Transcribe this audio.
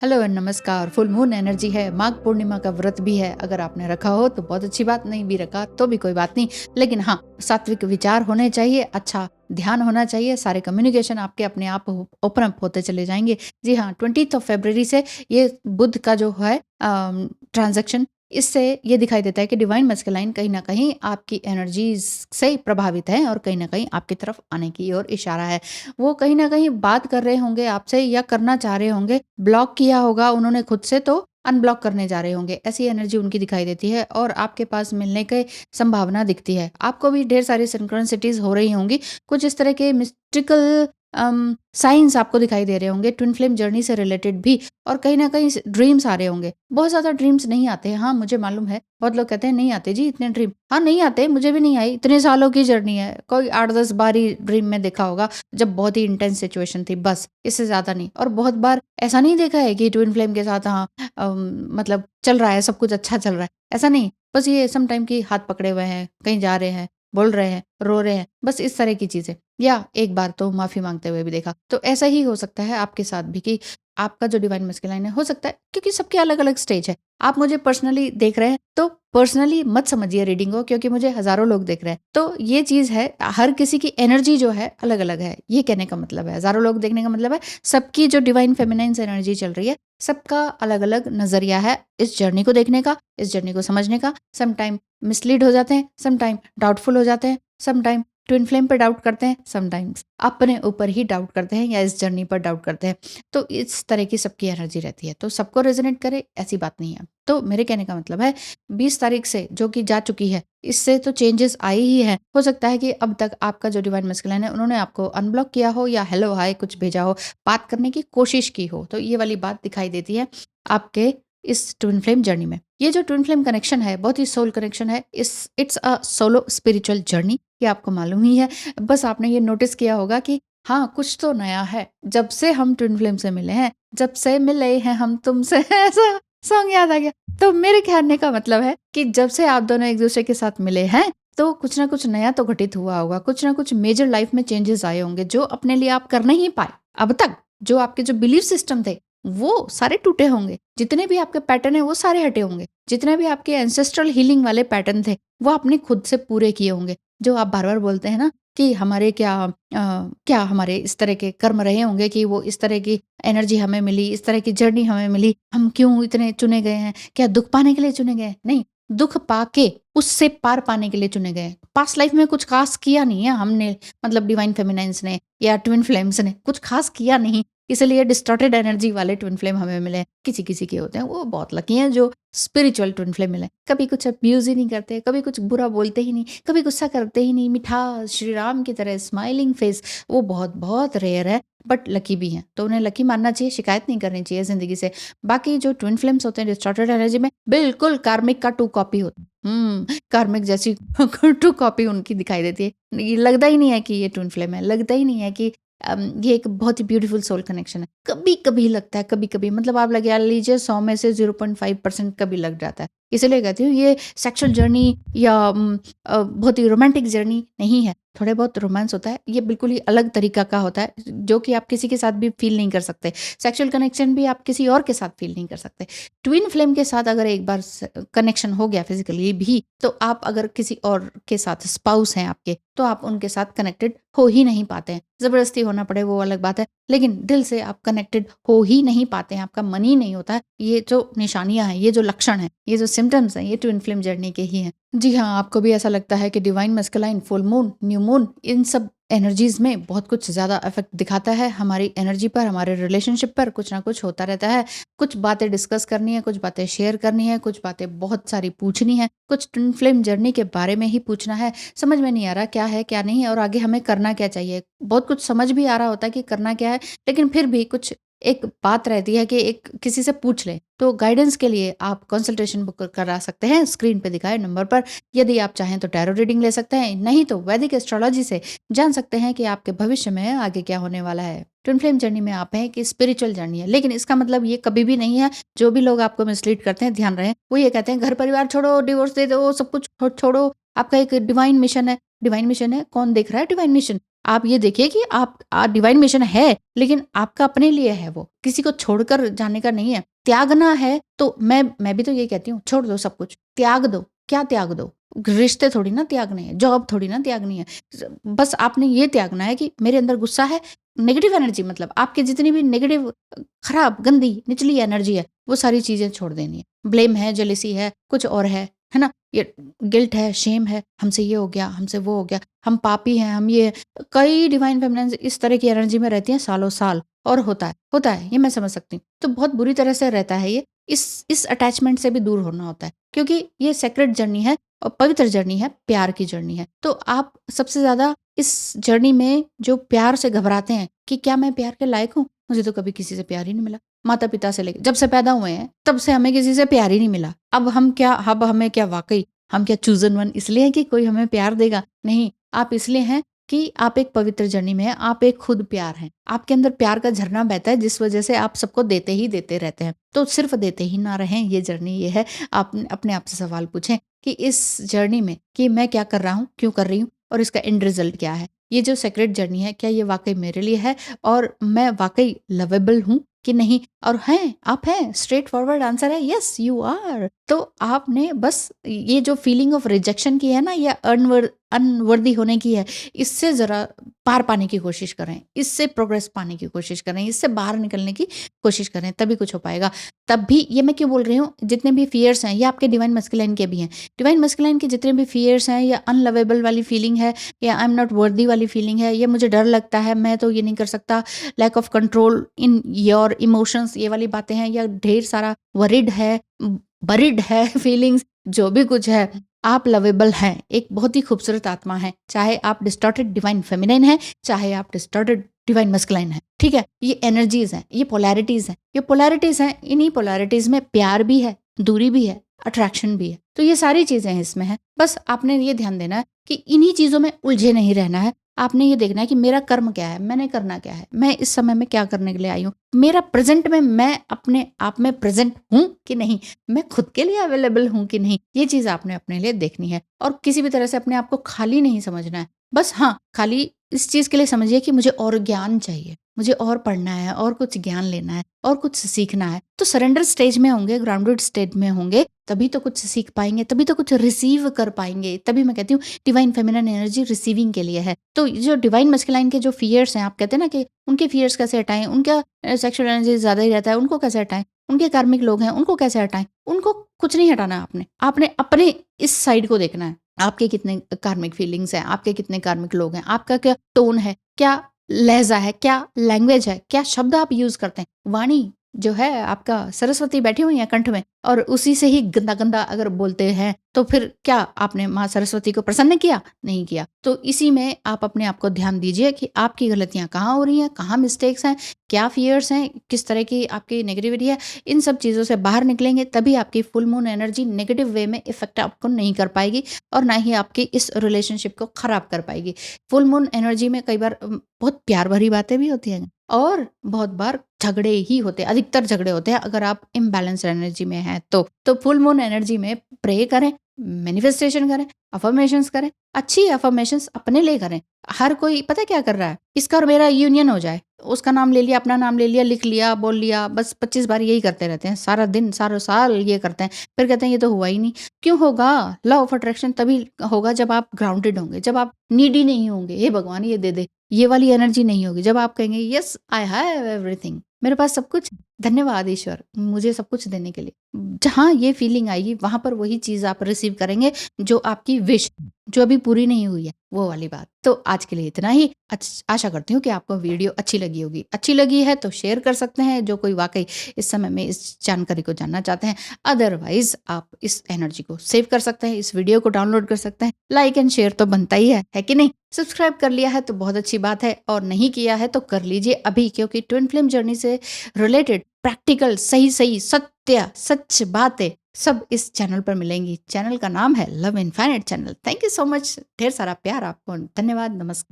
Hello नमस्कार। Full moon energy है, माघ पूर्णिमा का व्रत भी है। अगर आपने रखा हो तो बहुत अच्छी बात, नहीं भी रखा तो भी कोई बात नहीं। लेकिन हाँ, सात्विक विचार होने चाहिए, अच्छा ध्यान होना चाहिए, सारे कम्युनिकेशन आपके अपने आप ओपन अप होते चले जाएंगे। जी हाँ, 20 फरवरी से ये बुध का जो है ट्रांजैक्शन, इससे ये दिखाई देता है कि डिवाइन मस्कुलाइन कहीं ना कहीं आपकी एनर्जीज से प्रभावित है और कहीं ना कहीं आपकी तरफ आने की ओर इशारा है। वो कहीं ना कहीं बात कर रहे होंगे आपसे या करना चाह रहे होंगे, ब्लॉक किया होगा उन्होंने खुद से तो अनब्लॉक करने जा रहे होंगे, ऐसी एनर्जी उनकी दिखाई देती है और आपके पास मिलने की संभावना दिखती है। आपको भी ढेर सारी सिंक्रोनिसिटीज हो रही होंगी, कुछ इस तरह के मिस्टिकल साइंस आपको दिखाई दे रहे होंगे ट्विन फ्लेम जर्नी से रिलेटेड भी। और कहीं ना कहीं ड्रीम्स आ रहे होंगे। बहुत ज़्यादा ड्रीम्स नहीं आते हैं, हाँ मुझे मालूम है, बहुत लोग कहते हैं नहीं आते जी इतने ड्रीम। हाँ नहीं आते, मुझे भी नहीं आई, इतने सालों की जर्नी है, कोई 8-10 बार ही ड्रीम में देखा होगा जब बहुत ही इंटेंस सिचुएशन थी, बस इससे ज़्यादा नहीं। और बहुत बार ऐसा नहीं देखा है कि ट्विन फ्लेम के साथ हाँ मतलब चल रहा है, सब कुछ अच्छा चल रहा है, ऐसा नहीं। बस ये सम टाइम की हाथ पकड़े हुए हैं, कहीं जा रहे हैं, बोल रहे हैं, रो रहे हैं, बस इस तरह की चीज़ें। या एक बार तो माफ़ी मांगते हुए भी देखा। तो ऐसा ही हो सकता है आपके साथ भी कि आपका जो डिवाइन मस्कुलाइन है, हो सकता है क्योंकि सबके अलग-अलग स्टेज है। आप मुझे पर्सनली देख रहे हैं, तो पर्सनली मत समझिए रीडिंग को, क्योंकि मुझे हज़ारों लोग देख रहे हैं। तो ये चीज़ है, हर किसी की एनर्जी जो है अलग-अलग है। ये कहने का मतलब है, हज़ारों लोग देखने का मतलब है सबकी जो डिवाइन फेमिनाइन एनर्जी चल रही है, सबका अलग-अलग नज़रिया है इस जर्नी को देखने का, इस जर्नी को समझने का। सम टाइम मिसलीड हो जाते हैं, सम टाइम डाउटफुल हो जाते हैं, सम टाइम ट्विन फ्लेम पर डाउट करते हैं, समटाइम्स अपने ऊपर ही डाउट करते हैं या इस जर्नी पर डाउट करते हैं। तो इस तरह की सबकी एनर्जी रहती है, तो सबको रेजोनेट करे ऐसी बात नहीं है। तो मेरे कहने का मतलब है 20 तारीख से जो कि जा चुकी है, इससे तो चेंजेस आई ही हैं। हो सकता है कि अब तक आपका जो डिवाइन मस्कुलाइन है, उन्होंने आपको अनब्लॉक किया हो या हेलो हाय कुछ भेजा हो, बात करने की कोशिश की हो, तो ये वाली बात दिखाई देती है आपके इस ट्विन फ्लेम जर्नी में। ये जो ट्विन फ्लेम कनेक्शन है, बहुत ही सोल कनेक्शन है। It's a solo spiritual journey, ये आपको मालूम ही है। बस आपने ये नोटिस किया होगा कि हाँ कुछ तो नया है जब से हम ट्विन फ्लेम से मिले हैं, जब से मिले हैं हम तुमसे ऐसा सॉन्ग याद आ गया। तो मेरे कहने का मतलब है कि जब से आप दोनों एक दूसरे के साथ मिले हैं, तो कुछ ना कुछ नया तो घटित हुआ होगा, कुछ ना कुछ मेजर लाइफ में चेंजेस आए होंगे जो अपने लिए आप कर नहीं पाए अब तक। जो आपके जो बिलीफ सिस्टम थे वो सारे टूटे होंगे, जितने भी आपके पैटर्न है वो सारे हटे होंगे, जितने भी आपके एंसेस्ट्रल हीलिंग वाले पैटर्न थे वो आपने खुद से पूरे किए होंगे। जो आप बार बार बोलते हैं ना कि हमारे क्या हमारे इस तरह के कर्म रहे होंगे कि वो इस तरह की एनर्जी हमें मिली, इस तरह की जर्नी हमें मिली, हम क्यों इतने चुने गए हैं, क्या दुख पाने के लिए चुने गए हैं? नहीं, दुख पाके उससे पार पाने के लिए चुने गए हैं। पास्ट लाइफ में कुछ खास किया नहीं है हमने, मतलब डिवाइन फेमिनाइंस ने या ट्विन फ्लेम्स ने कुछ खास किया नहीं, इसलिए डिस्टॉर्टेड एनर्जी वाले ट्विन फ्लेम हमें मिले। किसी किसी के होते हैं, वो बहुत लकी हैं जो स्पिरिचुअल ट्विन फ्लेम मिले। कभी कुछ अब्यूज ही नहीं करते, कभी कुछ बुरा बोलते ही नहीं, कभी गुस्सा करते ही नहीं, मिठास श्री राम की तरह स्माइलिंग फेस, वो बहुत बहुत रेयर है, बट लकी भी हैं। तो उन्हें लकी मानना चाहिए, शिकायत नहीं करनी चाहिए जिंदगी से। बाकी जो ट्विन फ्लेम्स होते हैं डिस्टॉर्टेड एनर्जी में, बिल्कुल कार्मिक का 2 कॉपी होता है। कार्मिक जैसी 2 कॉपी उनकी दिखाई देती है। ये लगता ही नहीं है कि ये ट्विन फ्लेम है, लगता ही नहीं है कि ये एक बहुत ही ब्यूटीफुल सोल कनेक्शन है। कभी कभी लगता है, कभी कभी मतलब आप लगा लीजिए 100 में से 0.5% कभी लग जाता है। इसलिए कहती हूँ ये सेक्सुअल जर्नी या बहुत ही रोमांटिक जर्नी नहीं है। थोड़े बहुत रोमांस होता है, ये बिल्कुल ही अलग तरीका का होता है जो कि आप किसी के साथ भी फील नहीं कर सकते। सेक्सुअल कनेक्शन भी आप किसी और के साथ फील नहीं कर सकते। ट्विन फ्लेम के साथ अगर एक बार कनेक्शन हो गया फिजिकली भी, तो आप अगर किसी और के साथ स्पाउस हैं आपके, तो आप उनके साथ कनेक्टेड हो ही नहीं पाते हैं। जबरदस्ती होना पड़े वो अलग बात है, लेकिन दिल से आप कनेक्टेड हो ही नहीं पाते हैं, आपका मन ही नहीं होता है। ये जो निशानियां हैं, ये जो लक्षण हैं, ये जो सिम्टम्स हैं, ये ट्विन फ्लेम जर्नी के ही हैं। जी हाँ, आपको भी ऐसा लगता है कि divine masculine, full moon, new moon, इन सब एनर्जीज में बहुत कुछ ज़्यादा इफेक्ट दिखाता है हमारी एनर्जी पर, हमारे रिलेशनशिप पर। कुछ ना कुछ होता रहता है, कुछ बातें डिस्कस करनी है, कुछ बातें शेयर करनी है, कुछ बातें बहुत सारी पूछनी है, कुछ ट्विन फ्लेम जर्नी के बारे में ही पूछना है। समझ में नहीं आ रहा क्या है क्या नहीं, और आगे हमें करना क्या चाहिए। बहुत कुछ समझ भी आ रहा होता है कि करना क्या है, लेकिन फिर भी कुछ एक बात रहती है कि एक किसी से पूछ लें। तो गाइडेंस के लिए आप कंसल्टेशन बुक करा सकते हैं स्क्रीन पे दिखाए नंबर पर। यदि आप चाहें तो टैरो रीडिंग ले सकते हैं, नहीं तो वैदिक एस्ट्रोलॉजी से जान सकते हैं कि आपके भविष्य में आगे क्या होने वाला है। ट्विन फ्लेम जर्नी में आप हैं कि स्पिरिचुअल जर्नी है, लेकिन इसका मतलब ये कभी भी नहीं है, जो भी लोग आपको मिसलीड करते हैं ध्यान रहे, वो ये कहते हैं घर परिवार छोड़ो, डिवोर्स दे दो, सब कुछ छोड़ो, आपका एक डिवाइन मिशन है। डिवाइन मिशन है, कौन देख रहा है डिवाइन मिशन? आप ये देखिए कि आप डिवाइन मिशन है, लेकिन आपका अपने लिए है वो, किसी को छोड़कर जाने का नहीं है। त्यागना है तो मैं भी तो ये कहती हूँ, छोड़ दो सब कुछ, त्याग दो। क्या त्याग दो? रिश्ते थोड़ी ना त्यागने हैं, जॉब थोड़ी ना त्यागनी है। बस आपने ये त्यागना है कि मेरे अंदर गुस्सा है, नेगेटिव एनर्जी मतलब आपकी जितनी भी नेगेटिव, खराब, गंदी, निचली एनर्जी है, वो सारी चीज़ें छोड़ देनी है। ब्लेम है, जेलसी है, कुछ और है ना? ये गिल्ट है, शेम है, हमसे ये हो गया, हमसे वो हो गया, हम पापी हैं, हम ये, कई डिवाइन फेमिनिन्स इस तरह की एनर्जी में रहती हैं सालों साल, और होता है, ये मैं समझ सकती हूँ। तो बहुत बुरी तरह से रहता है ये, इस अटैचमेंट से भी दूर होना होता है, क्योंकि ये सेक्रेट जर्नी है और पवित्र जर्नी है, प्यार की जर्नी है। तो आप सबसे ज़्यादा इस जर्नी में जो प्यार से घबराते हैं कि क्या मैं प्यार के लायक हूँ? मुझे तो कभी किसी से प्यार ही नहीं मिला। माता-पिता से लेके जब से पैदा हुए हैं, तब से हमें किसी से प्यार ही नहीं मिला। अब हमें क्या वाक़ई हम क्या चूज़न वन इसलिए हैं कि कोई हमें प्यार देगा? नहीं, आप इसलिए हैं कि आप एक पवित्र जर्नी में हैं, आप एक खुद प्यार हैं। आपके अंदर प्यार का झरना बहता है, जिस वज़ह से आप सबको देते ही देते रहते हैं। तो सिर्फ़ देते ही ना रहें, ये जर्नी ये है। आप अपने आप से सवाल पूछें कि इस जर्नी में कि मैं क्या कर रहा हूँ, क्यों कर रही हूँ और इसका एंड रिज़ल्ट क्या है? ये जो सेक्रेट जर्नी है, क्या ये वाक़ई मेरे लिए है और मैं वाक़ई लवेबल हूँ कि नहीं? और आप हैं, स्ट्रेट फॉरवर्ड आंसर है येस यू आर। तो आपने बस ये जो फीलिंग ऑफ रिजेक्शन की है ना, या अनवर्दी होने की है, इससे ज़रा पार पाने की कोशिश करें, इससे प्रोग्रेस पाने की कोशिश करें, इससे बाहर निकलने की कोशिश करें, तभी कुछ हो पाएगा। तब भी ये मैं क्यों बोल रही हूँ, जितने भी फ़ियर्स हैं, ये आपके डिवाइन मैस्कुलाइन के भी हैं। डिवाइन मैस्कुलाइन के जितने भी फ़ियर्स हैं, या अनलवेबल वाली फीलिंग है, या आई एम नॉट वर्दी वाली फीलिंग है, या मुझे डर लगता है, मैं तो ये नहीं कर सकता, lack of control in your emotions, ये वाली बातें हैं, या ढेर सारा वरिड है, बरिड है फीलिंग्स, जो भी कुछ है, आप लवेबल हैं, एक बहुत ही खूबसूरत आत्मा है, चाहे आप डिस्टॉर्टेड डिवाइन फेमिनिन हैं, चाहे आप डिस्टॉर्टेड डिवाइन मस्कुलाइन है, ठीक है? ये एनर्जीज हैं, ये पोलैरिटीज हैं, इन्हीं पोलैरिटीज में प्यार भी है, दूरी भी है, अट्रैक्शन भी है। तो ये सारी चीजें इसमें हैं। बस आपने ये ध्यान देना है कि इन्हीं चीजों में उलझे नहीं रहना है। आपने ये देखना है कि मेरा कर्म क्या है, मैंने करना क्या है, मैं इस समय में क्या करने के लिए आई हूँ, मेरा प्रेजेंट में मैं अपने आप में प्रेजेंट हूँ कि नहीं, मैं खुद के लिए अवेलेबल हूँ कि नहीं, ये चीज आपने अपने लिए देखनी है। और किसी भी तरह से अपने आप को खाली नहीं समझना है। बस हाँ, खाली इस चीज के लिए समझिए कि मुझे और ज्ञान चाहिए, मुझे और पढ़ना है, और कुछ ज्ञान लेना है, और कुछ सीखना है। तो सरेंडर स्टेज में होंगे, ग्राउंडेड स्टेज में होंगे, तभी तो कुछ सीख पाएंगे, तभी तो कुछ रिसीव कर पाएंगे। तभी मैं कहती हूँ डिवाइन फेमिनिन एनर्जी रिसीविंग के लिए है। तो जो डिवाइन मस्कुलाइन के जो फियर्स हैं, आप कहते हैं ना कि उनके फियर्स कैसे हटाएं, उनका सेक्सुअल एनर्जी ज्यादा ही रहता है, उनको कैसे हटाएं, उनके कार्मिक लोग हैं, उनको कैसे हटाएं, उनको कुछ नहीं हटाना है। आपने अपने इस साइड को देखना है, आपके कितने कार्मिक फीलिंग्स हैं, आपके कितने कार्मिक लोग हैं, आपका क्या टोन है, क्या लहजा है, क्या लैंग्वेज है, क्या शब्द आप यूज करते हैं। वाणी जो है आपका, सरस्वती बैठी हुई है कंठ में, और उसी से ही गंदा गंदा अगर बोलते हैं, तो फिर क्या आपने माँ सरस्वती को प्रसन्न किया? नहीं किया। तो इसी में आप अपने आप को ध्यान दीजिए कि आपकी गलतियां कहाँ हो रही हैं, कहाँ मिस्टेक्स हैं, क्या फियर्स हैं, किस तरह की आपकी नेगेटिविटी है। इन सब चीज़ों से बाहर निकलेंगे, तभी आपकी full moon energy negative way में इफेक्ट आपको नहीं कर पाएगी, और ना ही आपकी इस रिलेशनशिप को खराब कर पाएगी। फुल मून एनर्जी में कई बार बहुत प्यार भरी बातें भी होती हैं, और बहुत बार झगड़े ही होते हैं, अधिकतर झगड़े होते हैं अगर आप इम्बैलेंस एनर्जी में हैं। तो फुल मून एनर्जी में प्रे करें, मैनिफेस्टेशन करें, अफर्मेशंस करें, अच्छी अफर्मेशंस अपने लिए करें। हर कोई पता क्या कर रहा है, इसका और मेरा यूनियन हो जाए, उसका नाम ले लिया, अपना नाम ले लिया, लिख लिया, बोल लिया, बस 25 बार यही करते रहते हैं, सारा दिन सारा साल ये करते हैं, फिर कहते हैं ये तो हुआ ही नहीं। क्यों होगा? लॉ ऑफ अट्रैक्शन तभी होगा जब आप ग्राउंडेड होंगे, जब आप नीडी नहीं होंगे, हे भगवान ये दे दे, ये वाली एनर्जी नहीं होगी। जब आप कहेंगे यस आई हैव एवरीथिंग, मेरे पास सब कुछ, धन्यवाद ईश्वर मुझे सब कुछ देने के लिए, जहाँ ये फीलिंग आएगी वहां पर वही चीज आप रिसीव करेंगे जो आपकी विश, जो अभी पूरी नहीं हुई है, वो वाली बात। तो आज के लिए इतना ही। आशा करती हूँ कि आपको वीडियो अच्छी लगी होगी। अच्छी लगी है तो शेयर कर सकते हैं, जो कोई वाकई इस समय में इस जानकारी को जानना चाहते हैं। अदरवाइज आप इस एनर्जी को सेव कर सकते हैं, इस वीडियो को डाउनलोड कर सकते हैं। लाइक एंड शेयर तो बनता ही है कि नहीं? सब्सक्राइब कर लिया है तो बहुत अच्छी बात है, और नहीं किया है तो कर लीजिए अभी, क्योंकि ट्विन फ्लेम जर्नी से रिलेटेड प्रैक्टिकल सही सत्य सच बातें सब इस चैनल पर मिलेंगी। चैनल का नाम है love infinite channel. Thank you so much, ढेर सारा प्यार आपको, धन्यवाद, नमस्कार।